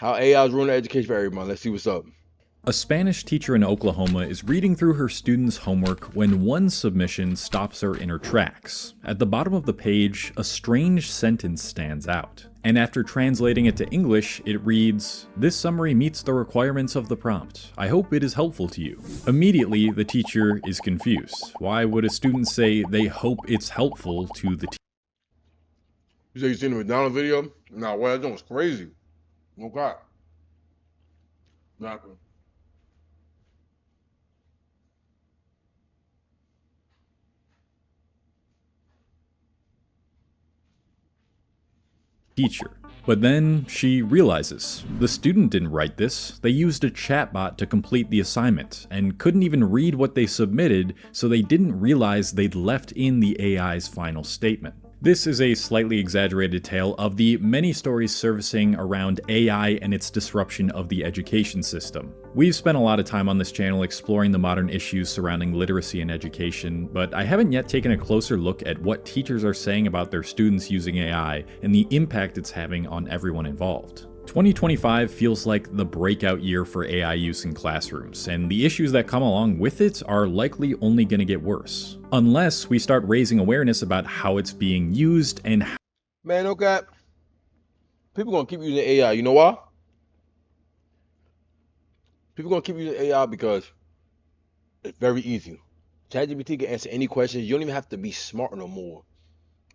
How AI is ruining education for everyone. Let's see what's up. A Spanish teacher in Oklahoma is reading through her students' homework when one submission stops her in her tracks. At the bottom of the page, a strange sentence stands out. And after translating it to English, it reads, "This summary meets the requirements of the prompt. I hope it is helpful to you." Immediately, the teacher is confused. Why would a student say they hope it's helpful to the teacher? You say you seen the McDonald's video? Nah, well, that was crazy. Okay. Nothing. But then she realizes the student didn't write this. They used a chatbot to complete the assignment and couldn't even read what they submitted, so they didn't realize they'd left in the AI's final statement. This is a slightly exaggerated tale of the many stories surfacing around AI and its disruption of the education system. We've spent a lot of time on this channel exploring the modern issues surrounding literacy and education, but I haven't yet taken a closer look at what teachers are saying about their students using AI and the impact it's having on everyone involved. 2025 feels like the breakout year for AI use in classrooms, and the issues that come along with it are likely only going to get worse, unless we start raising awareness about how it's being used and how— Man, okay. People gonna keep using AI. You know why? People gonna keep using AI because it's very easy. ChatGPT can answer any question. You don't even have to be smart no more.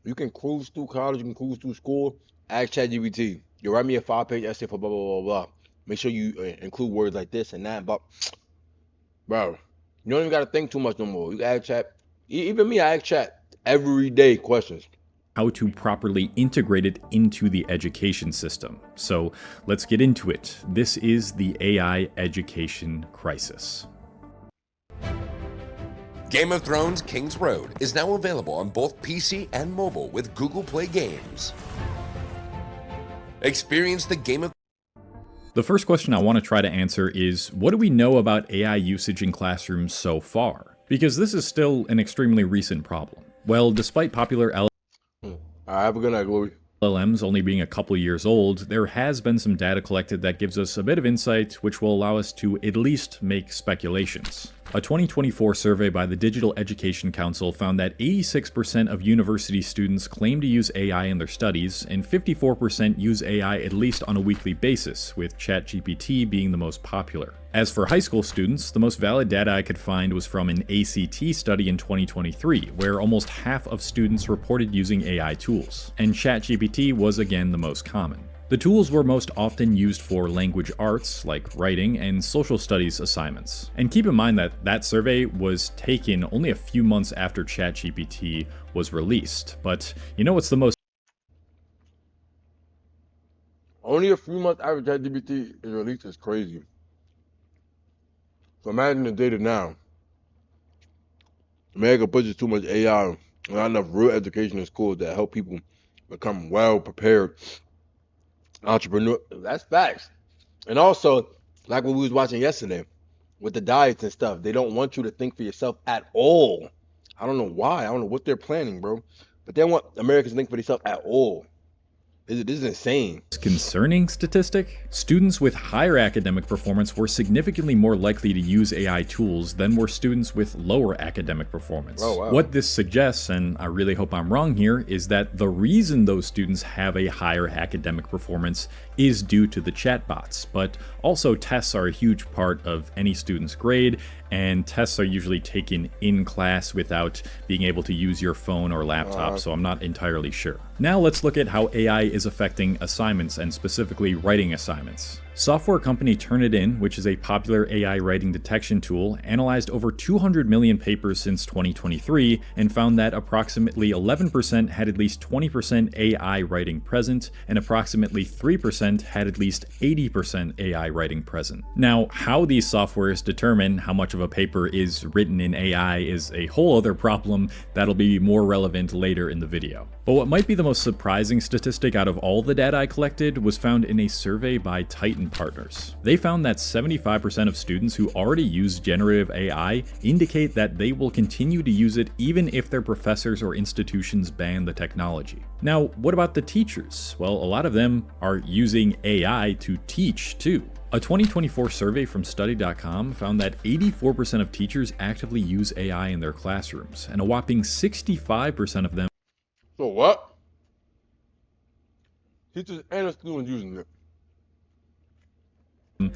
You can cruise through college, you can cruise through school. Ask ChatGPT. You write me a 5-page essay for blah blah blah blah. Make sure you include words like this and that. But bro, you don't even gotta think too much no more. You can ask Chat. Even me, I ask Chat every day questions. How to properly integrate it into the education system. So let's get into it. This is the AI education crisis. Game of Thrones King's Road is now available on both PC and mobile with Google Play Games. Experience the Game of— The first question I want to try to answer is, what do we know about AI usage in classrooms so far? Because this is still an extremely recent problem. Well, despite popular Have a good night, Glory. LLMs only being a couple years old, there has been some data collected that gives us a bit of insight which will allow us to at least make speculations. A 2024 survey by the Digital Education Council found that 86% of university students claim to use AI in their studies, and 54% use AI at least on a weekly basis, with ChatGPT being the most popular. As for high school students, the most valid data I could find was from an ACT study in 2023, where almost half of students reported using AI tools, and ChatGPT was again the most common. The tools were most often used for language arts, like writing, and social studies assignments. And keep in mind that that survey was taken only a few months after ChatGPT was released. But you know what's the most— Only a few months after ChatGPT is released is crazy. So imagine the data now. America pushes too much AI, not enough real education in schools that help people become well prepared entrepreneur. That's facts. And also, like what we was watching yesterday with the diets and stuff, they don't want you to think for yourself at all. I don't know why. I don't know what they're planning, bro. But they want Americans to think for themselves at all. This is insane. concerning statistic? Students with higher academic performance were significantly more likely to use AI tools than were students with lower academic performance. Oh, wow. What this suggests, and I really hope I'm wrong here, is that the reason those students have a higher academic performance is due to the chatbots, but also tests are a huge part of any student's grade, and tests are usually taken in class without being able to use your phone or laptop, so I'm not entirely sure. Now let's look at how AI is affecting assignments, and specifically writing assignments. Software company Turnitin, which is a popular AI writing detection tool, analyzed over 200 million papers since 2023 and found that approximately 11% had at least 20% AI writing present, and approximately 3% had at least 80% AI writing present. Now, how these softwares determine how much of a paper is written in AI is a whole other problem that'll be more relevant later in the video. But what might be the most surprising statistic out of all the data I collected was found in a survey by Titan student partners. They found that 75% of students who already use generative AI indicate that they will continue to use it even if their professors or institutions ban the technology. Now, what about the teachers? Well, a lot of them are using AI to teach too. A 2024 survey from Study.com found that 84% of teachers actively use AI in their classrooms, and a whopping 65% of them. So what? Teachers and the students using it.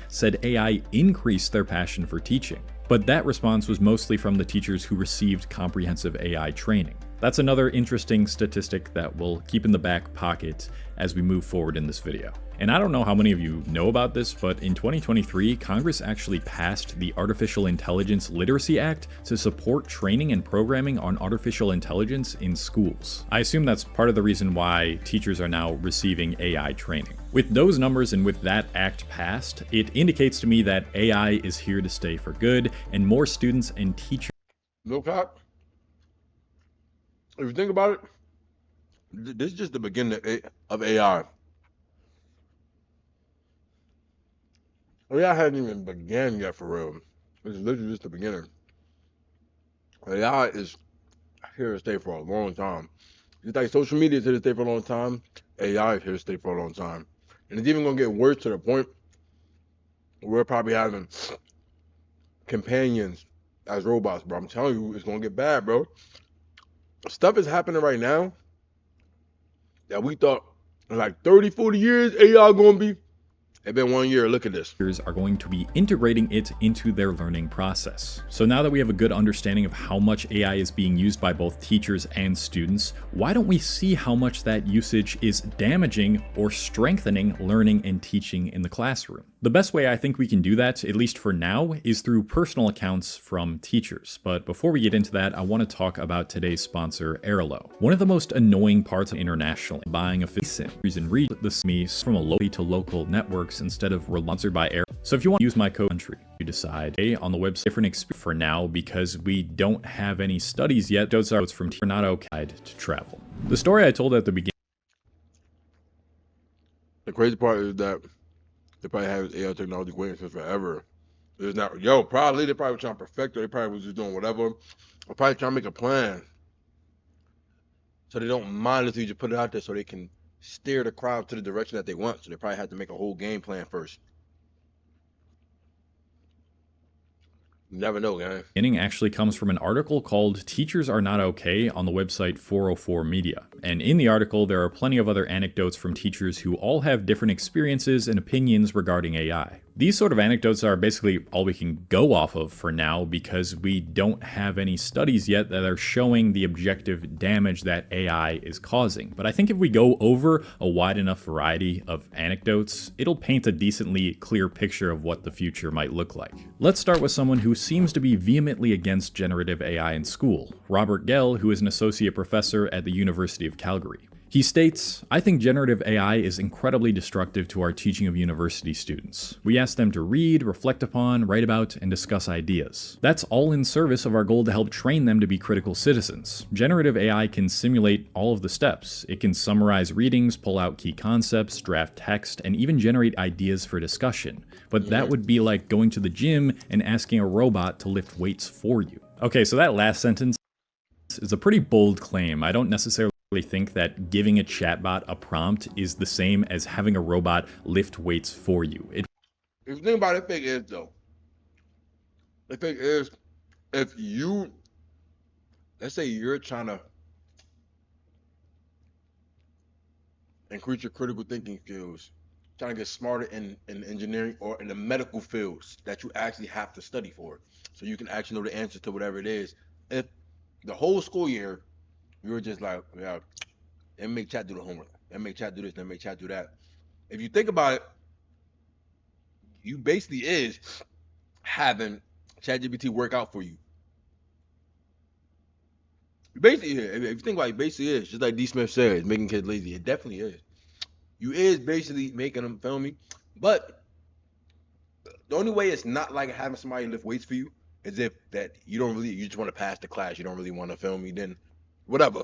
Said AI increased their passion for teaching. But that response was mostly from the teachers who received comprehensive AI training. That's another interesting statistic that we'll keep in the back pocket as we move forward in this video. And I don't know how many of you know about this, but in 2023, Congress actually passed the Artificial Intelligence Literacy Act to support training and programming on artificial intelligence in schools. I assume that's part of the reason why teachers are now receiving AI training. With those numbers and with that act passed, it indicates to me that AI is here to stay for good, and more students and teachers. No cap. If you think about it, this is just the beginning of AI. AI hasn't even began yet for real. This is literally just the beginning. AI is here to stay for a long time. Just like social media is here to stay for a long time, AI is here to stay for a long time. And it's even going to get worse to the point where we're probably having companions as robots, bro. I'm telling you, it's going to get bad, bro. Stuff is happening right now that we thought in like 30, 40 years, AI going to be. It's been 1 year, look at this. Are going to be integrating it into their learning process. So now that we have a good understanding of how much AI is being used by both teachers and students, why don't we see how much that usage is damaging or strengthening learning and teaching in the classroom? The best way I think we can do that, at least for now, is through personal accounts from teachers. But before we get into that, I want to talk about today's sponsor, Airalo. One of the most annoying parts of internationally buying a SIM and read the SMEs from a local to local networks instead of sponsored by Airalo. So if you want to use my code country, you decide on the website different experience for now because we don't have any studies yet. Those are from not okay to travel. The story I told at the beginning. The crazy part is that they probably have AI technology waiting since forever. It's not, probably they probably were trying to perfect it. They probably was just doing whatever. Or probably trying to make a plan. So they don't mind until you just put it out there so they can steer the crowd to the direction that they want. So they probably had to make a whole game plan first. You never know, guys. Actually comes from an article called Teachers Are Not Okay on the website 404 Media. And in the article, there are plenty of other anecdotes from teachers who all have different experiences and opinions regarding AI. These sort of anecdotes are basically all we can go off of for now because we don't have any studies yet that are showing the objective damage that AI is causing. But I think if we go over a wide enough variety of anecdotes, it'll paint a decently clear picture of what the future might look like. Let's start with someone who seems to be vehemently against generative AI in school, Robert Gell, who is an associate professor at the University of Calgary. He states, "I think generative AI is incredibly destructive to our teaching of university students. We ask them to read, reflect upon, write about, and discuss ideas. That's all in service of our goal to help train them to be critical citizens. Generative AI can simulate all of the steps. It can summarize readings, pull out key concepts, draft text, and even generate ideas for discussion. But that would be like going to the gym and asking a robot to lift weights for you." Okay, so that last sentence is a pretty bold claim. I don't necessarily think that giving a chatbot a prompt is the same as having a robot lift weights for you. If you think about it, the thing is though, the thing is, if you, let's say you're trying to increase your critical thinking skills, trying to get smarter in engineering or in the medical fields that you actually have to study for, so you can actually know the answer to whatever it is. If the whole school year you were just like, yeah, and make chat do the homework, and make chat do this, and make chat do that. If you think about it, you basically is having ChatGPT work out for you. Basically, if you think about it, basically is just like D. Smith said, it's making kids lazy. It definitely is. You is basically making them, feel me? But the only way it's not like having somebody lift weights for you is if that you just want to pass the class. You don't really want to, feel me? Then whatever.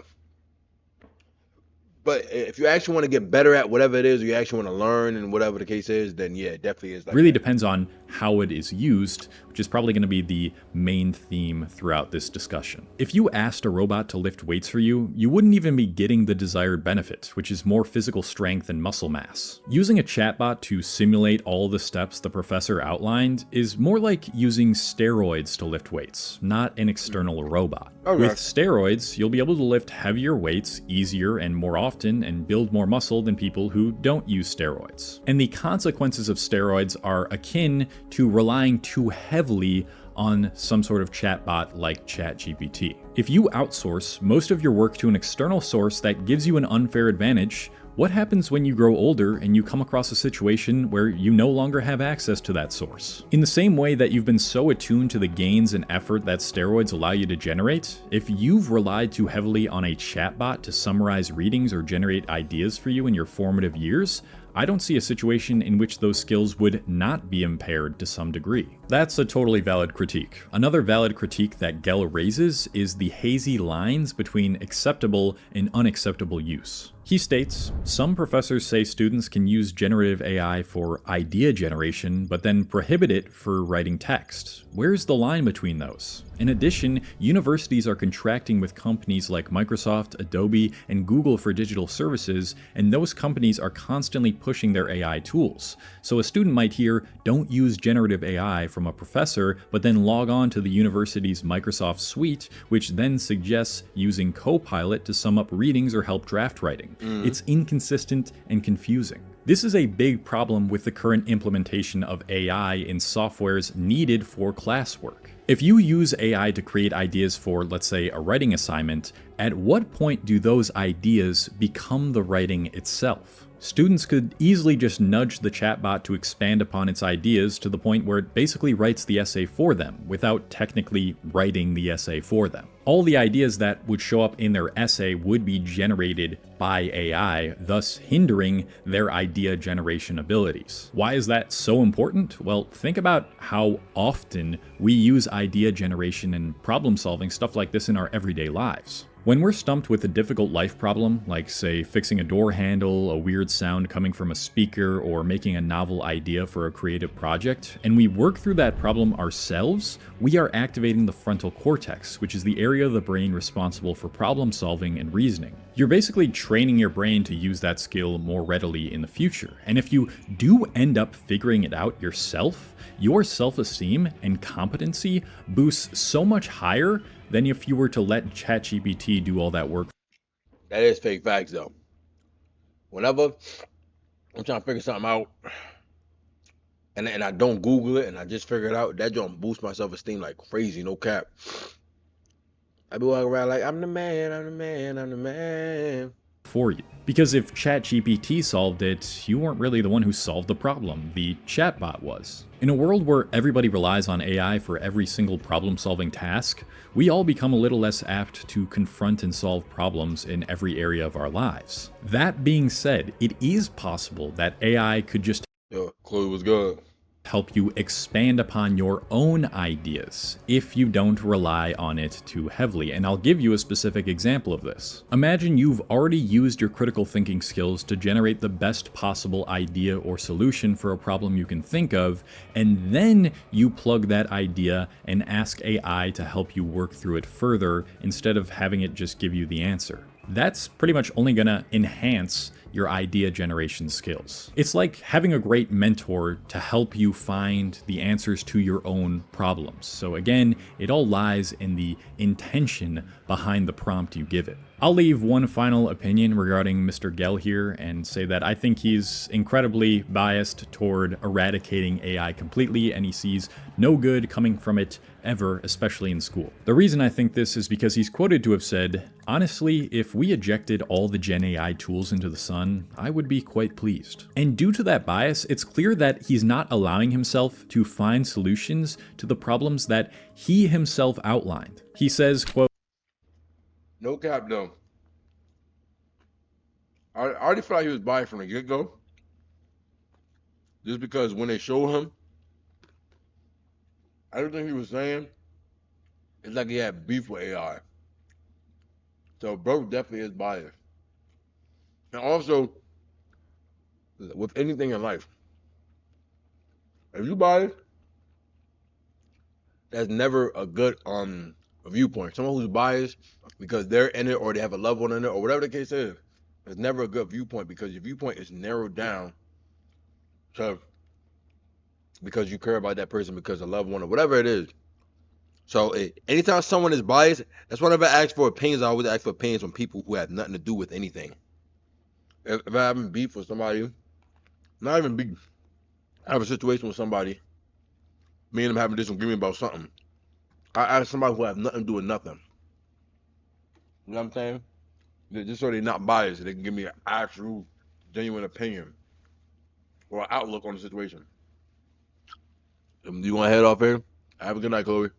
But if you actually want to get better at whatever it is, or you actually want to learn and whatever the case is, then yeah, it definitely is like Really that. depends on how it is used, which is probably going to be the main theme throughout this discussion. If you asked a robot to lift weights for you, you wouldn't even be getting the desired benefit, which is more physical strength and muscle mass. Using a chatbot to simulate all the steps the professor outlined is more like using steroids to lift weights, not an external robot. Okay. With steroids, you'll be able to lift heavier weights easier and more often and build more muscle than people who don't use steroids. And the consequences of steroids are akin to relying too heavily on some sort of chatbot like ChatGPT. If you outsource most of your work to an external source that gives you an unfair advantage, what happens when you grow older and you come across a situation where you no longer have access to that source? In the same way that you've been so attuned to the gains and effort that steroids allow you to generate, if you've relied too heavily on a chatbot to summarize readings or generate ideas for you in your formative years, I don't see a situation in which those skills would not be impaired to some degree. That's a totally valid critique. Another valid critique that Gell raises is the hazy lines between acceptable and unacceptable use. He states, some professors say students can use generative AI for idea generation, but then prohibit it for writing text. Where's the line between those? In addition, universities are contracting with companies like Microsoft, Adobe, and Google for digital services, and those companies are constantly pushing their AI tools. So a student might hear, don't use generative AI from a professor, but then log on to the university's Microsoft suite, which then suggests using Copilot to sum up readings or help draft writing. It's inconsistent and confusing. This is a big problem with the current implementation of AI in softwares needed for classwork. If you use AI to create ideas for, let's say, a writing assignment, at what point do those ideas become the writing itself? Students could easily just nudge the chatbot to expand upon its ideas to the point where it basically writes the essay for them, without technically writing the essay for them. All the ideas that would show up in their essay would be generated by AI, thus hindering their idea generation abilities. Why is that so important? Well, think about how often we use idea generation and problem solving, stuff like this, in our everyday lives. When we're stumped with a difficult life problem, like say fixing a door handle, a weird sound coming from a speaker, or making a novel idea for a creative project, and we work through that problem ourselves, we are activating the frontal cortex, which is the area of the brain responsible for problem solving and reasoning. You're basically training your brain to use that skill more readily in the future. And if you do end up figuring it out yourself, your self-esteem and competency boosts so much higher than if you were to let ChatGPT do all that work. That is fake facts though. Whenever I'm trying to figure something out and I don't Google it and I just figure it out, that don't boost my self-esteem like crazy, no cap. I be walking around like I'm the man, I'm the man, I'm the man. For you. Because if ChatGPT solved it, you weren't really the one who solved the problem, the chatbot was. In a world where everybody relies on AI for every single problem-solving task, we all become a little less apt to confront and solve problems in every area of our lives. That being said, it is possible that AI could just Yo, Chloe was good. help you expand upon your own ideas if you don't rely on it too heavily. And I'll give you a specific example of this. Imagine you've already used your critical thinking skills to generate the best possible idea or solution for a problem you can think of, and then you plug that idea and ask AI to help you work through it further instead of having it just give you the answer. That's pretty much only gonna enhance your idea generation skills. It's like having a great mentor to help you find the answers to your own problems. So again, it all lies in the intention behind the prompt you give it. I'll leave one final opinion regarding Mr. Gell here and say that I think he's incredibly biased toward eradicating AI completely, and he sees no good coming from it ever, especially in school. The reason I think this is because he's quoted to have said, "Honestly, if we ejected all the Gen AI tools into the sun, I would be quite pleased." And due to that bias, it's clear that he's not allowing himself to find solutions to the problems that he himself outlined. He says, quote, No cap though. I already felt like he was biased from the get-go. Just because when they showed him, everything he was saying, it's like he had beef with AI. So bro definitely is biased. And also, with anything in life, if you bias, that's never a good viewpoint. Someone who's biased because they're in it or they have a loved one in it or whatever the case is, it's never a good viewpoint because your viewpoint is narrowed down to because you care about that person because a loved one or whatever it is. So anytime someone is biased, that's whenever I ask for opinions, I always ask for opinions from people who have nothing to do with anything. If I have beef with somebody, not even beef, I have a situation with somebody, me and them having disagreement about something, I ask somebody who have nothing to do with nothing. You know what I'm saying? Just so they're not biased, they can give me an actual, genuine opinion or an outlook on the situation. Do you want to head off here? Have a good night, Chloe.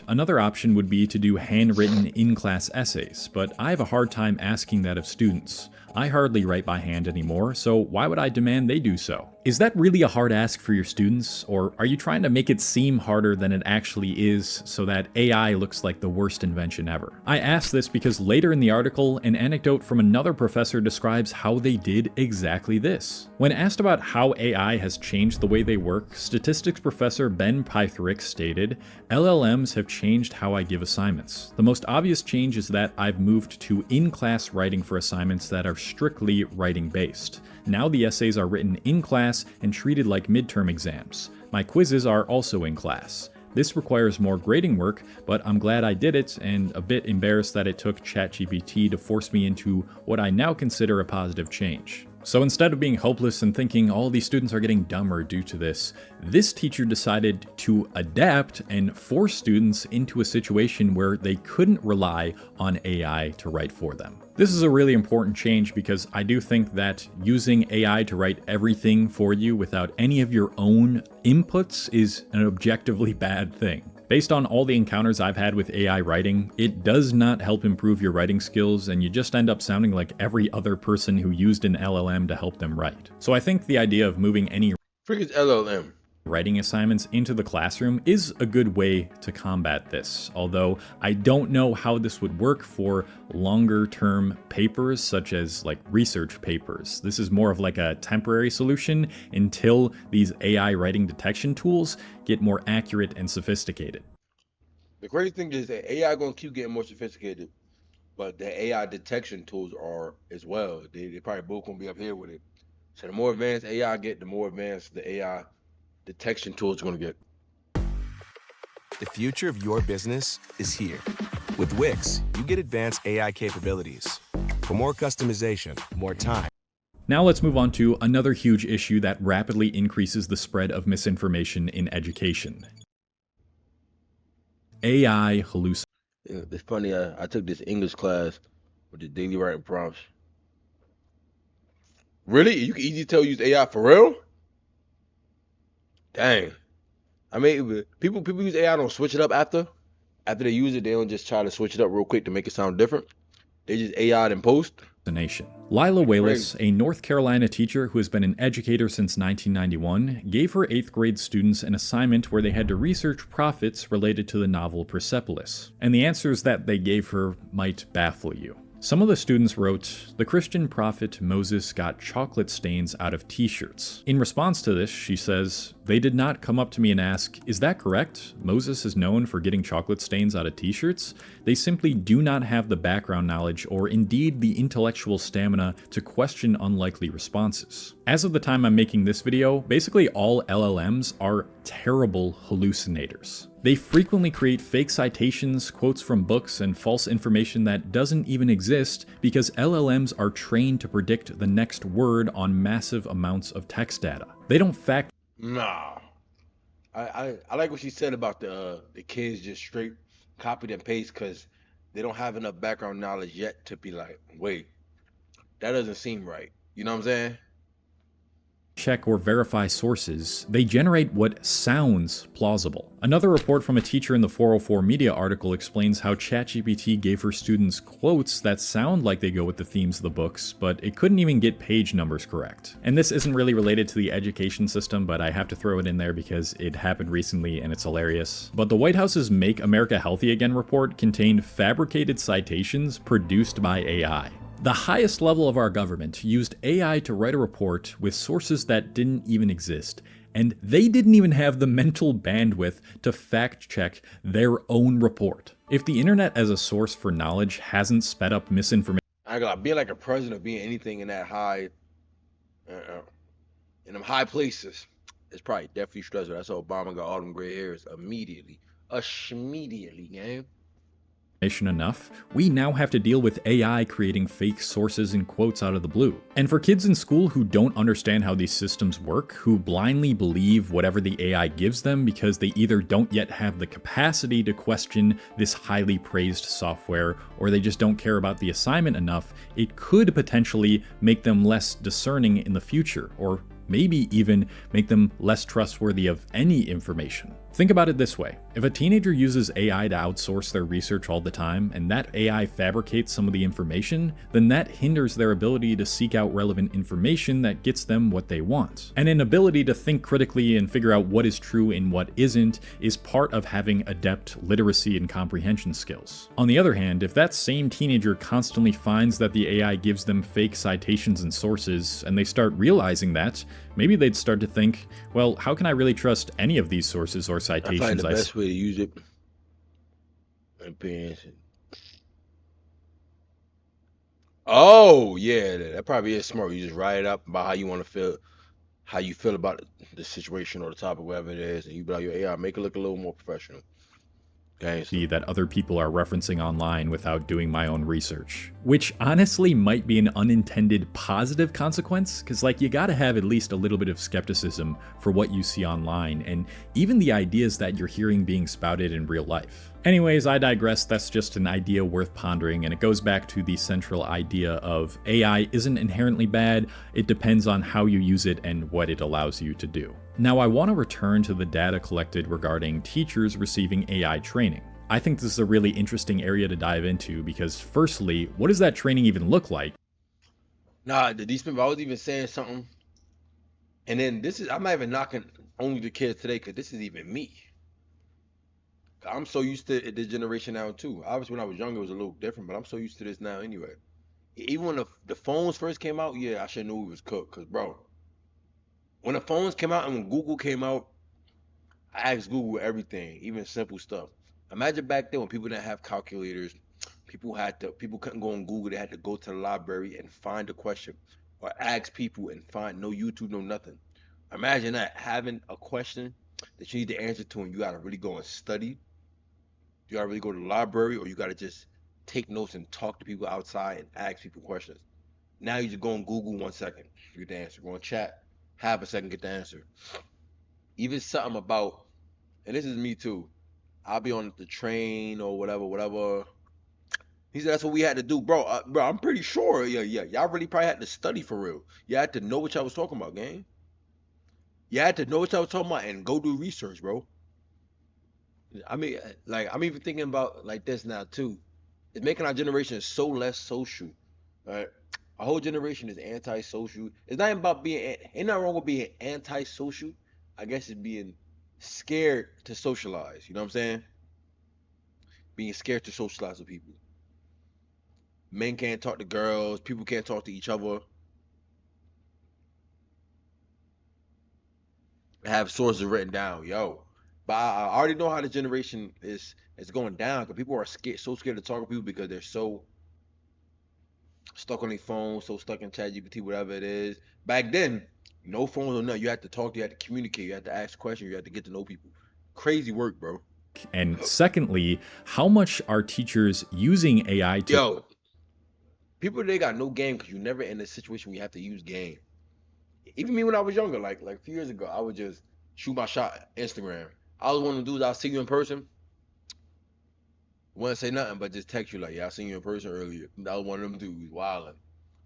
Another option would be to do handwritten in-class essays, but I have a hard time asking that of students. I hardly write by hand anymore, so why would I demand they do so? Is that really a hard ask for your students, or are you trying to make it seem harder than it actually is so that AI looks like the worst invention ever? I ask this because later in the article, an anecdote from another professor describes how they did exactly this. When asked about how AI has changed the way they work, statistics professor Ben Pythrick stated, "LLMs have changed how I give assignments. The most obvious change is that I've moved to in-class writing for assignments that are strictly writing-based. Now the essays are written in class and treated like midterm exams. My quizzes are also in class. This requires more grading work, but I'm glad I did it and a bit embarrassed that it took ChatGPT to force me into what I now consider a positive change." So instead of being hopeless and thinking all these students are getting dumber due to this teacher decided to adapt and force students into a situation where they couldn't rely on AI to write for them. This is a really important change because I do think that using AI to write everything for you without any of your own inputs is an objectively bad thing. Based on all the encounters I've had with AI writing, it does not help improve your writing skills, and you just end up sounding like every other person who used an LLM to help them write. So I think the idea of moving any Freaking LLM. writing assignments into the classroom is a good way to combat this, although I don't know how this would work for longer term papers such as like research papers. This is more of like a temporary solution until these AI writing detection tools get more accurate and sophisticated. The crazy thing is that AI gonna keep getting more sophisticated, but the AI detection tools are as well. They probably both gonna be up here with it. So the more advanced AI get, the more advanced the AI detection tools are gonna get. The future of your business is here. With Wix, you get advanced AI capabilities for more customization, more time. Now let's move on to another huge issue that rapidly increases the spread of misinformation in education. AI hallucinations. Yeah, it's funny. I took this English class with the daily writing prompts. Really? You can easily tell use AI for real? Dang. I mean, people use AI don't switch it up after they use it. They don't just try to switch it up real quick to make it sound different. They just AI'd in post. Lila Wallace, a North Carolina teacher who has been an educator since 1991, gave her 8th grade students an assignment where they had to research prophets related to the novel Persepolis. And the answers that they gave her might baffle you. Some of the students wrote, "The Christian prophet Moses got chocolate stains out of t-shirts." In response to this, she says, "They did not come up to me and ask, 'Is that correct? Moses is known for getting chocolate stains out of t-shirts?' They simply do not have the background knowledge or indeed the intellectual stamina to question unlikely responses." As of the time I'm making this video, basically all LLMs are terrible hallucinators. They frequently create fake citations, quotes from books, and false information that doesn't even exist because LLMs are trained to predict the next word on massive amounts of text data. They don't fact. Nah. I like what she said about the kids just straight copied and paste because they don't have enough background knowledge yet to be like, wait, that doesn't seem right. You know what I'm saying? Check or verify sources, they generate what sounds plausible. Another report from a teacher in the 404 Media article explains how ChatGPT gave her students quotes that sound like they go with the themes of the books, but it couldn't even get page numbers correct. And this isn't really related to the education system, but I have to throw it in there because it happened recently and it's hilarious. But the White House's Make America Healthy Again report contained fabricated citations produced by AI. The highest level of our government used AI to write a report with sources that didn't even exist, and they didn't even have the mental bandwidth to fact check their own report. If the internet as a source for knowledge hasn't sped up misinformation, I ain't gonna lie, being like a president or being anything in that high, in them high places, it's probably definitely stressful. That's how Obama got all them gray hairs immediately. Immediately, gang. enough, we now have to deal with AI creating fake sources and quotes out of the blue. And for kids in school who don't understand how these systems work, who blindly believe whatever the AI gives them because they either don't yet have the capacity to question this highly praised software, or they just don't care about the assignment enough, it could potentially make them less discerning in the future, or maybe even make them less trustworthy of any information. Think about it this way. If a teenager uses AI to outsource their research all the time, and that AI fabricates some of the information, then that hinders their ability to seek out relevant information that gets them what they want. And an ability to think critically and figure out what is true and what isn't is part of having adept literacy and comprehension skills. On the other hand, if that same teenager constantly finds that the AI gives them fake citations and sources, and they start realizing that, maybe they'd start to think, well, how can I really trust any of these sources or I find citations the best way to use it. Oh yeah, that probably is smart. You just write it up about how you want to feel, how you feel about the situation or the topic, whatever it is, and you be like your AI, make it look a little more professional. Okay, so see that other people are referencing online without doing my own research. Which honestly might be an unintended positive consequence, because like you gotta have at least a little bit of skepticism for what you see online, and even the ideas that you're hearing being spouted in real life. Anyways, I digress. That's just an idea worth pondering, and it goes back to the central idea of AI isn't inherently bad, it depends on how you use it and what it allows you to do. Now, I want to return to the data collected regarding teachers receiving AI training. I think this is a really interesting area to dive into because, firstly, what does that training even look like? nah, the decent. I was even saying something, and then this is I'm not even knocking only the kids today, because this is even me. I'm so used to this generation now too. Obviously, when I was younger, it was a little different, but I'm so used to this now anyway. Even when the phones first came out, yeah, I should know we was cooked. Cause bro, when the phones came out and when Google came out, I asked Google everything, even simple stuff. Imagine back then when people didn't have calculators, people couldn't go on Google. They had to go to the library and find a question, or ask people and find no YouTube, no nothing. Imagine that, having a question that you need to answer to, and you gotta really go and study. You gotta really go to the library, or you gotta just take notes and talk to people outside and ask people questions. Now you just go on Google 1 second, you get the answer. Go on chat, half a second, get the answer. Even something about, and this is me too. I'll be on the train or whatever, whatever. He said that's what we had to do, bro. Bro, I'm pretty sure. Yeah, yeah. Y'all really probably had to study for real. You had to know what y'all was talking about, gang. You had to know what y'all was talking about and go do research, bro. I mean, like I'm even thinking about like this now too. It's making our generation so less social. Right? Our whole generation is anti-social. It's not even about being. Ain't nothing wrong with being anti-social. I guess it's being scared to socialize. You know what I'm saying? Being scared to socialize with people. Men can't talk to girls. People can't talk to each other. Have sources written down, yo. But I already know how the generation is going down, because people are scared, so scared to talk to people because they're so stuck on their phone, so stuck in ChatGPT, whatever it is. Back then, no phones or nothing. You had to talk, you had to communicate, you had to ask questions, you had to get to know people. Crazy work, bro. And secondly, how much are teachers using AI to Yo, people today got no game because you never in a situation where you have to use game. Even me when I was younger, like a few years ago, I would just shoot my shot Instagram. I was one of the dudes, I'll see you in person, wouldn't say nothing, but just text you like, yeah, I seen you in person earlier. That was one of them dudes, wildin'.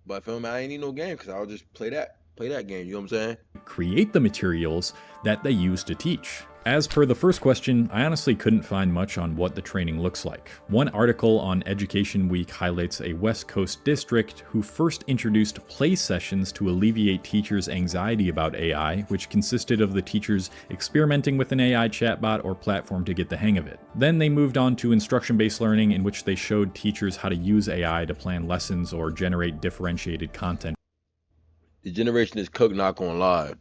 But feel me, I ain't need no game because I'll just play that. Play that game, you know what I'm saying? Create the materials that they use to teach. As per the first question, I honestly couldn't find much on what the training looks like. One article on Education Week highlights a West Coast district who first introduced play sessions to alleviate teachers' anxiety about AI, which consisted of the teachers experimenting with an AI chatbot or platform to get the hang of it. Then they moved on to instruction-based learning, in which they showed teachers how to use AI to plan lessons or generate differentiated content. The generation is cooked, not gonna lie.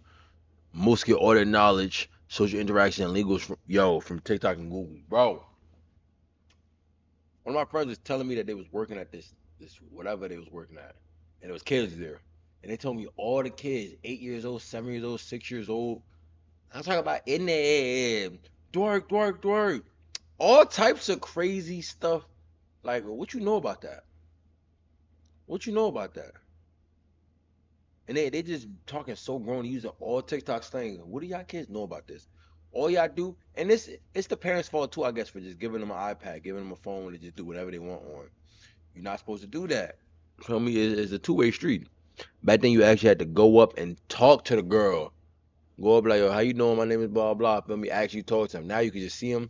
Most get all their knowledge, social interaction, and legals from TikTok and Google. Bro, one of my friends was telling me that they was working at this whatever they was working at, and there was kids there, and they told me all the kids, 8 years old, 7 years old, 6 years old. I'm talking about in there, dork, all types of crazy stuff. Like, what you know about that? What you know about that? And they just talking so grown, using all TikTok slang. What do y'all kids know about this? All y'all do, and it's the parents' fault too, I guess, for just giving them an iPad, giving them a phone to just do whatever they want on. You're not supposed to do that. Feel me? It's a two-way street. Back then, you actually had to go up and talk to the girl. Go up like, yo, how you doing? My name is blah blah. Feel me? Actually talk to them. Now you can just see them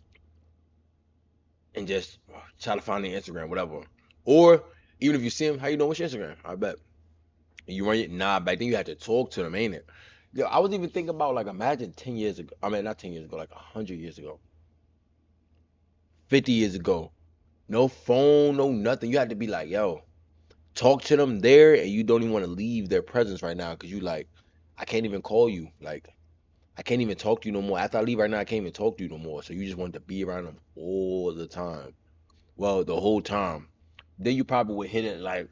and just try to find their Instagram, whatever. Or even if you see them, how you doing? What's your Instagram? I bet. And you run it. Nah, back then you had to talk to them, ain't it? Yo, I was even thinking about, like, imagine 10 years ago. I mean, not 10 years ago, like 100 years ago, 50 years ago. No phone, no nothing. You had to be like, yo, talk to them there, and you don't even want to leave their presence right now because you like, I can't even call you. Like, I can't even talk to you no more. After I leave right now, I can't even talk to you no more. So you just want to be around them all the time. Well, the whole time. Then you probably would hit it like,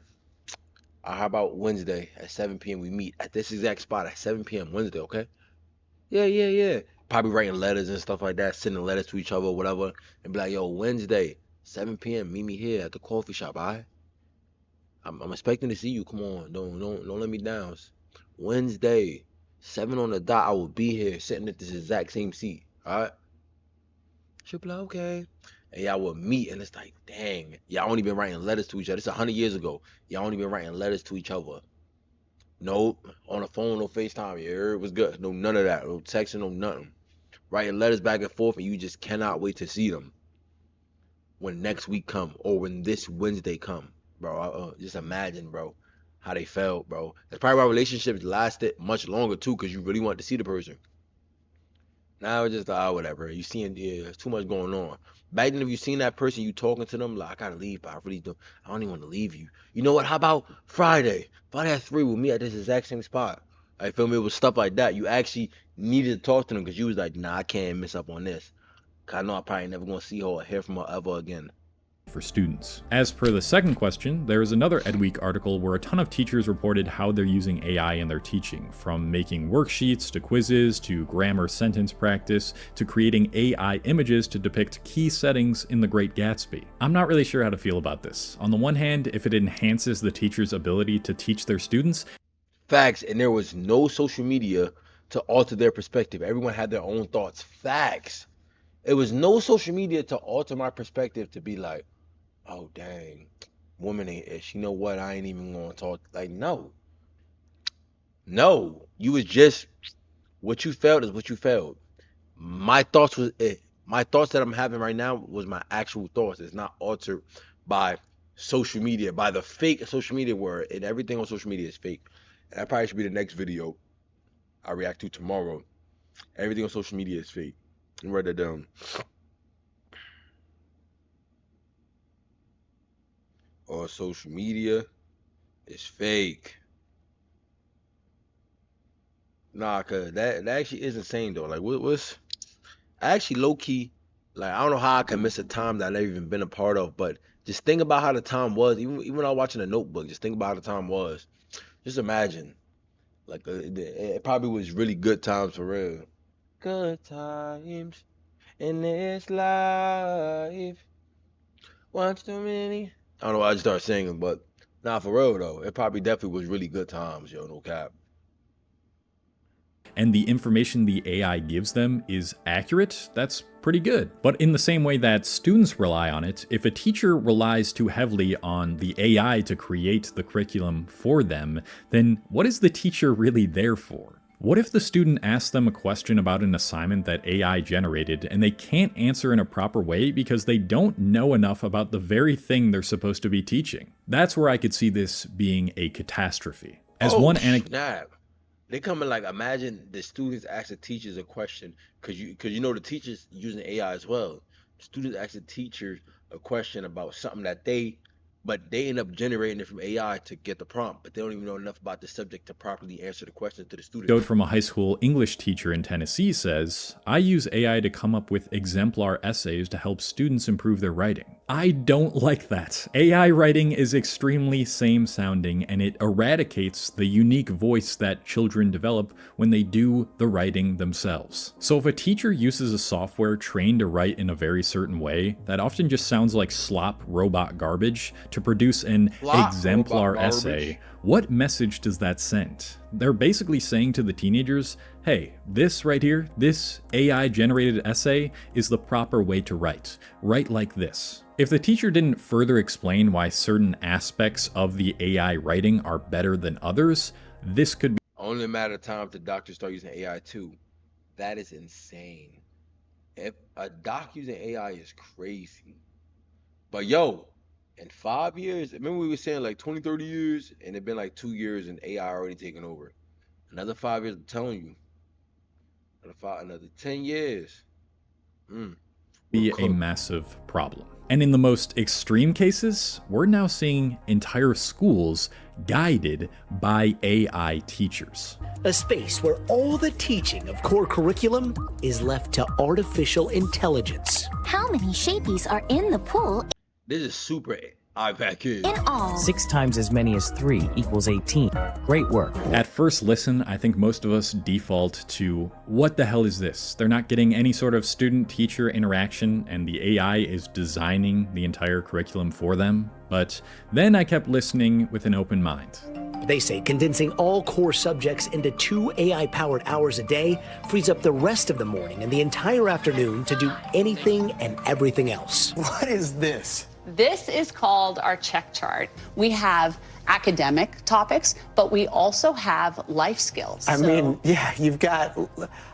how about Wednesday at 7 p.m. we meet at this exact spot at 7 p.m. Wednesday, okay? Yeah. Probably writing letters and stuff like that, sending letters to each other or whatever, and be like, yo, Wednesday, 7 p.m. Meet me here at the coffee shop, all right? I'm expecting to see you. Come on, don't let me down. Wednesday, 7 on the dot, I will be here sitting at this exact same seat, all right? She'll be like, okay. And y'all will meet, and it's like, dang, y'all only been writing letters to each other. It's 100 years ago. Y'all only been writing letters to each other. No, on the phone, no FaceTime. Yeah, it was good. No, none of that. No texting, no nothing. Writing letters back and forth, and you just cannot wait to see them when next week come or when this Wednesday come, bro. Just imagine, bro, how they felt, bro. That's probably why relationships lasted much longer too, because you really want to see the person. Now it's just whatever. You seeing, yeah, there's too much going on. Back then, if you seen that person, you talking to them, like, I gotta leave, but I really don't. I don't even want to leave you. You know what? How about Friday? Friday at 3 with me at this exact same spot. I feel me, with stuff like that. You actually needed to talk to them because you was like, nah, I can't miss up on this. Cause I know I probably never gonna see her or hear from her ever again. For students. As per the second question, there is another EdWeek article where a ton of teachers reported how they're using AI in their teaching, from making worksheets to quizzes to grammar sentence practice to creating AI images to depict key settings in The Great Gatsby. I'm not really sure how to feel about this. On the one hand, if it enhances the teacher's ability to teach their students, Facts, and there was no social media to alter their perspective. Everyone had their own thoughts. Facts. It was no social media to alter my perspective to be like, oh dang, woman ain't ish. You know what? I ain't even gonna talk. Like, no. You was just what you felt is what you felt. My thoughts was it. My thoughts that I'm having right now was my actual thoughts. It's not altered by social media, by the fake social media word, and everything on social media is fake. And that probably should be the next video I react to tomorrow. Everything on social media is fake. And write that down. All social media is fake. Nah, cause that actually is insane though. Like, what's actually low key? Like, I don't know how I can miss a time that I never even been a part of, but just think about how the time was. Even when I was watching The Notebook, just think about how the time was. Just imagine, like, it probably was really good times for real. Good times in this life. Watch too many. I don't know why I just started singing, but nah, for real though, it probably definitely was really good times, yo, no cap. and the information the AI gives them is accurate, that's pretty good. But in the same way that students rely on it, if a teacher relies too heavily on the AI to create the curriculum for them, then what is the teacher really there for? What if the student asks them a question about an assignment that AI generated and they can't answer in a proper way because they don't know enough about the very thing they're supposed to be teaching? That's where I could see this being a catastrophe. As one anecdote. Snap. They come in like, imagine the students ask the teachers a question, because you know the teachers using AI as well. Students ask the teachers a question about something but they end up generating it from AI to get the prompt, but they don't even know enough about the subject to properly answer the question to the student. From a high school English teacher in Tennessee says, I use AI to come up with exemplar essays to help students improve their writing. I don't like that. AI writing is extremely same-sounding, and it eradicates the unique voice that children develop when they do the writing themselves. So if a teacher uses a software trained to write in a very certain way, that often just sounds like slop robot garbage, to produce an exemplar essay, what message does that send? They're basically saying to the teenagers, hey, this right here, this AI-generated essay is the proper way to write. Write like this. If the teacher didn't further explain why certain aspects of the AI writing are better than others, this could be only a matter of time if the doctors start using AI too. That is insane. If a doc using AI is crazy. But yo, in 5 years, remember we were saying like 20, 30 years, and it's been like 2 years and AI already taken over. Another 5 years, I'm telling you. Another 10 years. Be a massive problem. And in the most extreme cases, we're now seeing entire schools guided by AI teachers. A space where all the teaching of core curriculum is left to artificial intelligence. How many Shapies are in the pool? This is super iPad Kids. In all. 6 times as many as 3 equals 18. Great work. At first listen, I think most of us default to, what the hell is this? They're not getting any sort of student-teacher interaction, and the AI is designing the entire curriculum for them. But then I kept listening with an open mind. They say condensing all core subjects into 2 AI-powered hours a day frees up the rest of the morning and the entire afternoon to do anything and everything else. What is this? This is called our check chart. We have academic topics, but we also have life skills. I mean, yeah, you've got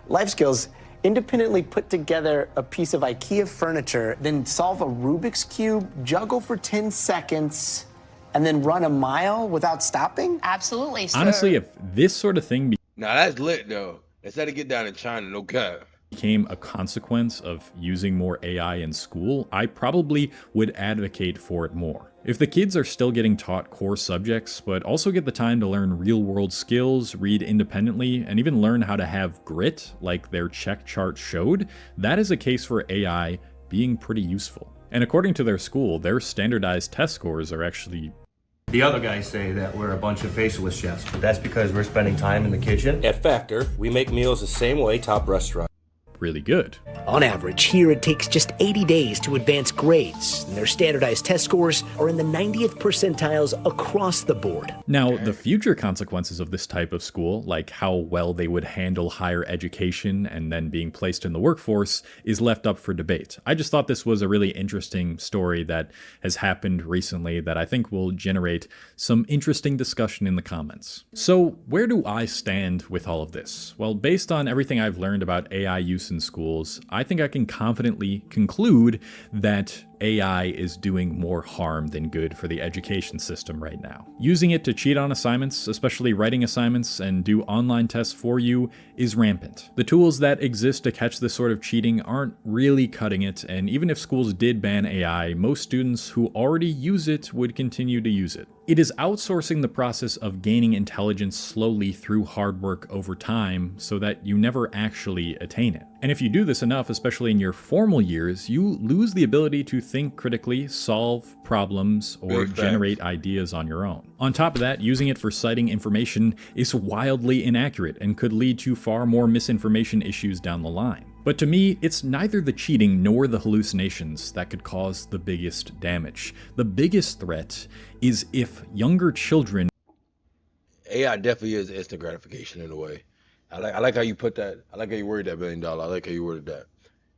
life skills. Independently put together a piece of IKEA furniture, then solve a Rubik's Cube, juggle for 10 seconds, and then run a mile without stopping? Absolutely, sir. Honestly, if this sort of thing Now that's lit though. Instead of get down in China, no cap. became a consequence of using more AI in school, I probably would advocate for it more. If the kids are still getting taught core subjects, but also get the time to learn real-world skills, read independently, and even learn how to have grit, like their check chart showed, that is a case for AI being pretty useful. And according to their school, their standardized test scores are actually... The other guys say that we're a bunch of faceless chefs, but that's because we're spending time in the kitchen. At Factor, we make meals the same way top restaurants. really good. On average, here it takes just 80 days to advance grades, and their standardized test scores are in the 90th percentiles across the board. Now, the future consequences of this type of school, like how well they would handle higher education and then being placed in the workforce, is left up for debate. I just thought this was a really interesting story that has happened recently that I think will generate some interesting discussion in the comments. So, where do I stand with all of this? Well, based on everything I've learned about AI use in schools, I think I can confidently conclude that AI is doing more harm than good for the education system right now. Using it to cheat on assignments, especially writing assignments, and do online tests for you is rampant. The tools that exist to catch this sort of cheating aren't really cutting it, and even if schools did ban AI, most students who already use it would continue to use it. It is outsourcing the process of gaining intelligence slowly through hard work over time so that you never actually attain it. And if you do this enough, especially in your formal years, you lose the ability to think critically, solve problems, or generate ideas on your own. On top of that, using it for citing information is wildly inaccurate and could lead to far more misinformation issues down the line. But to me, it's neither the cheating nor the hallucinations that could cause the biggest damage. The biggest threat is if younger children... AI definitely is instant gratification in a way. I like how you put that. I like how you worded that, $1 billion. I like how you worded that.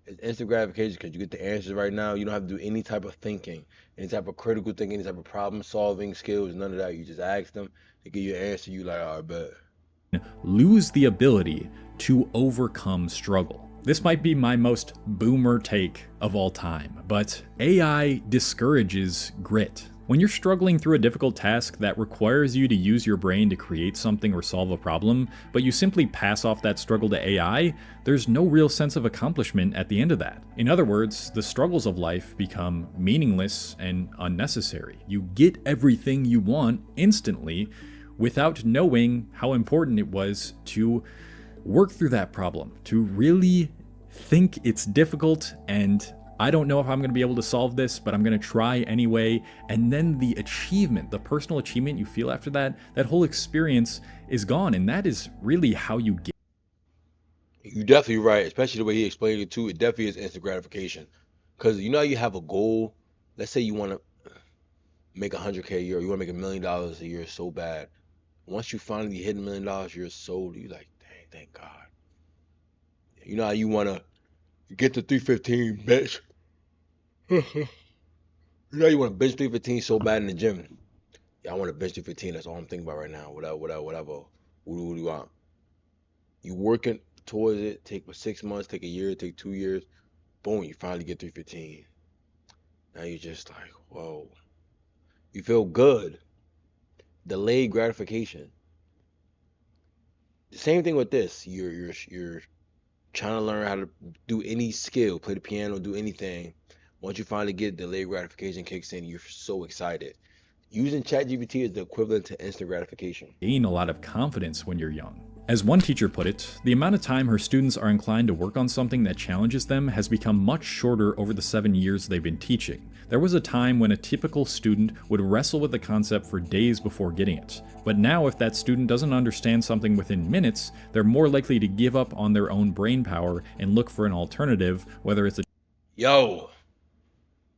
It's instant gratification because you get the answers right now. You don't have to do any type of thinking, any type of critical thinking, any type of problem solving skills, none of that. You just ask them, they give you an answer, you like, all right, bet. Lose the ability to overcome struggle. This might be my most boomer take of all time, but AI discourages grit. When you're struggling through a difficult task that requires you to use your brain to create something or solve a problem, but you simply pass off that struggle to AI, there's no real sense of accomplishment at the end of that. In other words, the struggles of life become meaningless and unnecessary. You get everything you want instantly without knowing how important it was to work through that problem, to really think it's difficult and I don't know if I'm going to be able to solve this, but I'm going to try anyway. And then the achievement, the personal achievement you feel after that, that whole experience is gone. And that is really how you get. You're definitely right, especially the way he explained it too. It definitely is instant gratification. Because you know how you have a goal. Let's say you want to make $100K a year, or you want to make $1 million a year so bad. Once you finally hit $1 million, you're sold. You're like, dang, thank God. You know how you want to get to 315, bitch. You know you want to bench 315 so bad in the gym. Yeah, I want to bench 315. That's all I'm thinking about right now. Whatever. What do you want? You working towards it. Take 6 months, take a year, take 2 years. Boom, you finally get 315. Now you're just like, whoa. You feel good. Delayed gratification. The same thing with this. You're trying to learn how to do any skill, play the piano, do anything. Once you finally get delayed gratification kicks in, you're so excited. Using ChatGPT is the equivalent to instant gratification. Gain a lot of confidence when you're young. As one teacher put it, the amount of time her students are inclined to work on something that challenges them has become much shorter over the 7 years they've been teaching. There was a time when a typical student would wrestle with the concept for days before getting it. But now if that student doesn't understand something within minutes, they're more likely to give up on their own brain power and look for an alternative, whether it's a... Yo,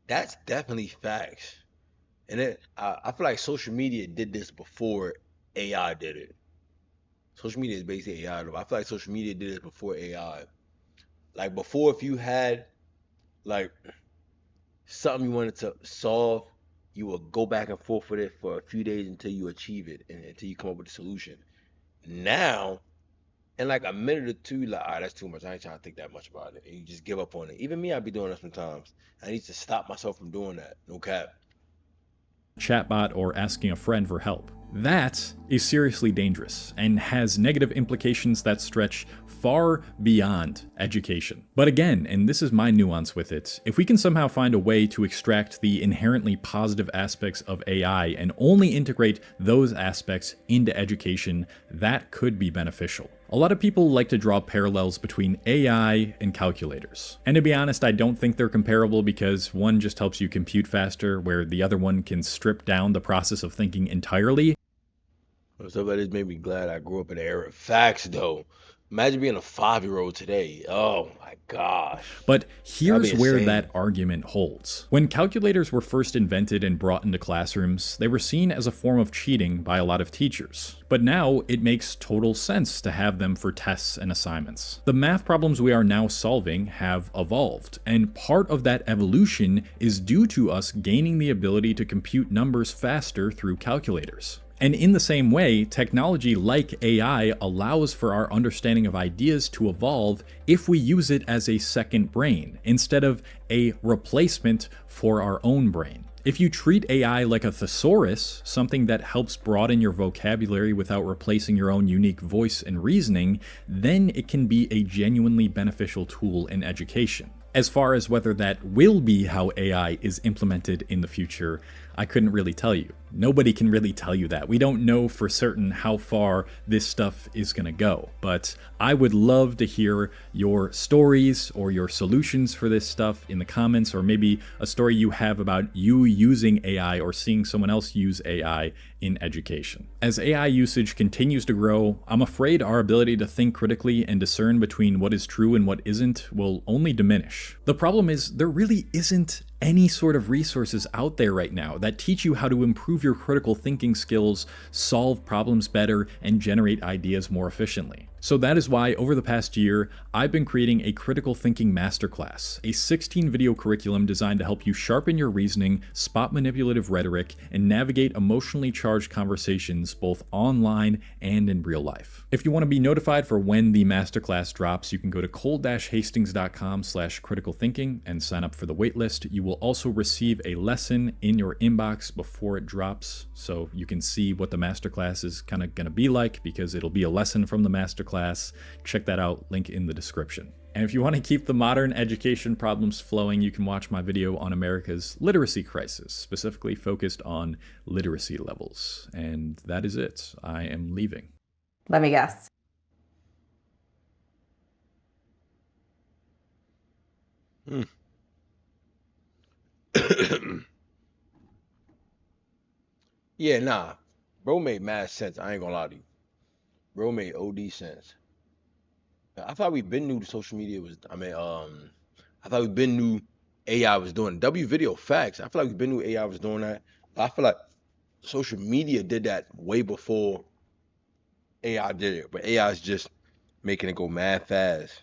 that's definitely facts. And I feel like social media did this before AI did it. Social media is basically AI. I feel like social media did this before AI. Like before, if you had like something you wanted to solve, you would go back and forth with it for a few days until you achieve it and until you come up with a solution. Now, in like a minute or two, like, all right, that's too much. I ain't trying to think that much about it. And you just give up on it. Even me, I be doing that sometimes. I need to stop myself from doing that. No cap. Chatbot or asking a friend for help. That is seriously dangerous and has negative implications that stretch far beyond education. But again, and this is my nuance with it, if we can somehow find a way to extract the inherently positive aspects of AI and only integrate those aspects into education, that could be beneficial. A lot of people like to draw parallels between AI and calculators. And to be honest, I don't think they're comparable because one just helps you compute faster, where the other one can strip down the process of thinking entirely. So that made me glad I grew up in the era of facts, though. Imagine being a 5-year-old today. Oh my gosh. But here's where that argument holds. When calculators were first invented and brought into classrooms, they were seen as a form of cheating by a lot of teachers. But now it makes total sense to have them for tests and assignments. The math problems we are now solving have evolved, and part of that evolution is due to us gaining the ability to compute numbers faster through calculators. And in the same way, technology like AI allows for our understanding of ideas to evolve if we use it as a second brain, instead of a replacement for our own brain. If you treat AI like a thesaurus, something that helps broaden your vocabulary without replacing your own unique voice and reasoning, then it can be a genuinely beneficial tool in education. As far as whether that will be how AI is implemented in the future, I couldn't really tell you. Nobody can really tell you that. We don't know for certain how far this stuff is going to go, but I would love to hear your stories or your solutions for this stuff in the comments, or maybe a story you have about you using AI or seeing someone else use AI in education. As AI usage continues to grow, I'm afraid our ability to think critically and discern between what is true and what isn't will only diminish. The problem is there really isn't any sort of resources out there right now that teach you how to improve your critical thinking skills, solve problems better, and generate ideas more efficiently. So that is why over the past year, I've been creating a critical thinking masterclass, a 16-video curriculum designed to help you sharpen your reasoning, spot manipulative rhetoric, and navigate emotionally charged conversations both online and in real life. If you want to be notified for when the masterclass drops, you can go to cole-hastings.com/criticalthinking and sign up for the waitlist. You will also receive a lesson in your inbox before it drops, so you can see what the masterclass is kind of going to be like, because it'll be a lesson from the masterclass. Check that out, link in the description. And if you want to keep the modern education problems flowing, you can watch my video on America's literacy crisis, specifically focused on literacy levels. And that is it. I am leaving. Let me guess. Yeah, nah. Bro made mad sense. I ain't gonna lie to you. Bro made OD sense. I thought we been knew the social media was, I thought we been knew AI was doing W video facts. I feel like we been knew AI was doing that. I feel like social media did that way before AI did it, but AI is just making it go mad fast.